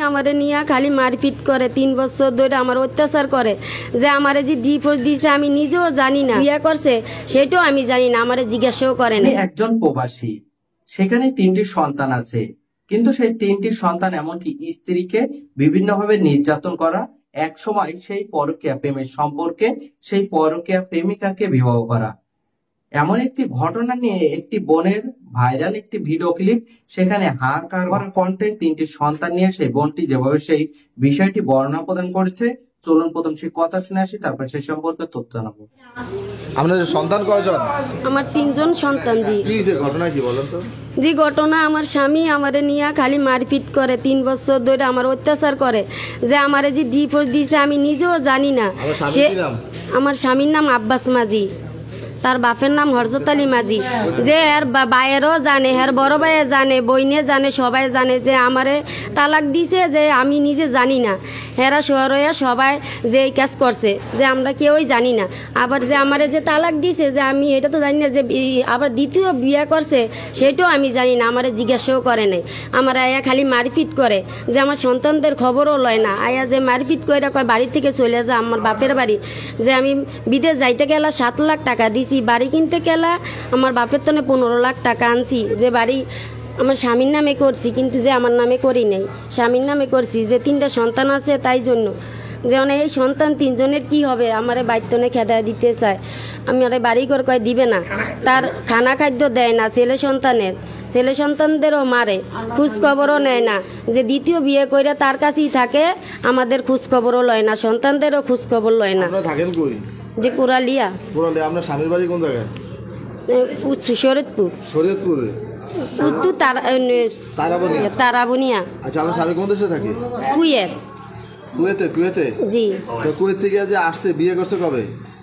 আমারে নিয়ে খালি মারপিট করে 3 বছর ধরে আমার অত্যাচার করে যে আমারে যে ডিভোর্স দিয়েছে আমি নিজেও জানি না, বিয়ে করছে সেটাও আমি জানি না, আমারে জিজ্ঞাসাও করে না। একজন প্রবাসী, সেখানে 3টি সন্তান আছে, কিন্তু সেই 3টি সন্তান এমনকি স্ত্রীকে বিভিন্নভাবে নির্যাতন করা, এক সময় সেই পরকীয়া প্রেমের সম্পর্কে সেই পরকীয়া প্রেমিকাকে বিবাহ করা, এমন একটি ঘটনা নিয়ে একটি বোনের ভাইরাল একটি ভিডিও ক্লিপ। সেখানে হাহাকার ভরা কণ্ঠে 3টি সন্তান নিয়ে সেই বোনটি যেভাবে সেই বিষয়টি বর্ণনা প্রদান করেছে, চলুন প্রথম সেই কথা শুনে আসি, তারপর সেই সম্পর্কে তথ্য জানাবো। আপনার সন্তান কয়জন? আমার 3 জন সন্তান। জি কি যে ঘটনা কি বলেন তো? জি ঘটনা, আমার স্বামী আমারে নিয়ে খালি মারপিট করে 3 বছর ধরে আমার অত্যাচার করে যে আমারে যে ডিভোর্স দিয়েছে আমি নিজেও জানি না। আমার স্বামীর নাম আব্বাস মাঝি, তার বাপের নাম হরজত আলী মাঝি। যে এর বাইরেও জানে, এর বড় ভাইয়ে জানে, বইনে জানে, সবাই জানে যে আমারে তালাক দিছে, যে আমি নিজে জানি না। হেরা শহরে সবাই যে এই কাজ করছে যে আমরা কেউই জানি না। আবার যে আমারে যে তালাক দিছে যে আমি এটা তো জানি না, যে আবার দ্বিতীয় বিয়ে করছে সেটাও আমি জানি না, আমারে জিজ্ঞাসাও করে নাই। আমার আয়া খালি মারপিট করে যে আমার সন্তানদের খবরও লয় না। আয়া যে মারপিট করে কয় বাড়ি থেকে চলে যা, আমার বাপের বাড়ি। যে আমি বিদেশ যাইতে গেলা 7 লাখ টাকা দিছি, বাড়ি কিনতে গেলা আমার বাপের তনে 15 লাখ টাকা আনছি। যে বাড়ি আমার স্বামীর নামে করছি, কিন্তু যে আমার নামে করি নাই, স্বামীর নামে করছি। যে 3টা সন্তান আছে তাই জন্য, যেমন এই সন্তান 3 জনের কি হবে, আমারে বাইতনে খেদা দিতে চায়, আমি আরে বাড়ি ঘর কয় দিবে না, তার খানা খাদ্য দেয় না। ছেলে সন্তানদেরও মারে, খোঁজ খবরও নেয় না। যে দ্বিতীয় বিয়ে করে তার কাছেই থাকে, আমাদের খোঁজ খবরও লয় না, সন্তানদেরও খোঁজ খবর লয় না। থাকেন কই? যে কুরালিয়া। আপনার স্বামীর বাড়ি কোন জায়গায়? শরীয়তপুরে। উত্তর তারাবনিয়া। আচ্ছা, আপনার স্বামী কোন দেশে থাকে? কুয়েতে। জি। কুয়েত থেকে যে আসছে, বিয়ে করছে কবে?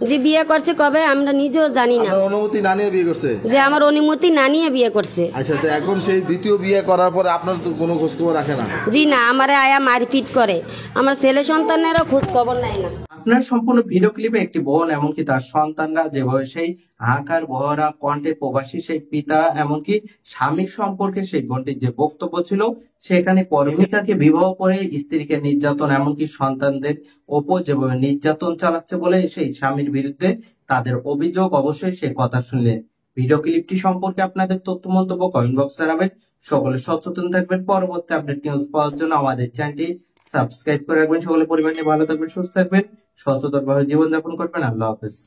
যে বিয়ে করছে কবে আমরা নিজেও জানি না। অনুমতি না নিয়ে বিয়ে করছে? যে আমার অনুমতি না নিয়ে বিয়ে করছে। আচ্ছা, তো এখন সেই দ্বিতীয় বিয়ে করার পরে আপনার তো কোনো খোঁজ খবর রাখে না? জি না, আমারে আয়া মারপিট করে, আমার ছেলে সন্তানেরও খোঁজ খবর নেয় না। আপনার সম্পূর্ণ ভিডিও ক্লিপে একটি বোন এমনকি তার সন্তানরা যেভাবে সেই হাহাকার ভরা কণ্ঠে প্রবাসী সেই পিতা এমনকি স্বামীর সম্পর্কে সেই বোনটির যে বক্তব্য ছিল, সেখানে প্রেমিকাকে বিবাহ করে স্ত্রীকে নির্যাতন এমনকি সন্তানদের ওপর যেভাবে নির্যাতন চালাচ্ছে বলে সেই স্বামীর বিরুদ্ধে তাদের অভিযোগ। অবশ্যই সেই কথা শুনলে ভিডিও ক্লিপটি সম্পর্কে আপনাদের তথ্য মন্তব্য কমেন্ট বক্সে জানাবেন। সকলে সচেতন থাকবেন, পরবর্তী আপডেট নিউজ পাওয়ার জন্য আমাদের চ্যানেলটি সাবস্ক্রাইব করে রাখবেন। সকলে পরিবার নিয়ে ভালো থাকবেন, সুস্থ থাকবেন, সচেতনভাবে জীবনযাপন করবেন। আল্লাহ হাফেজ।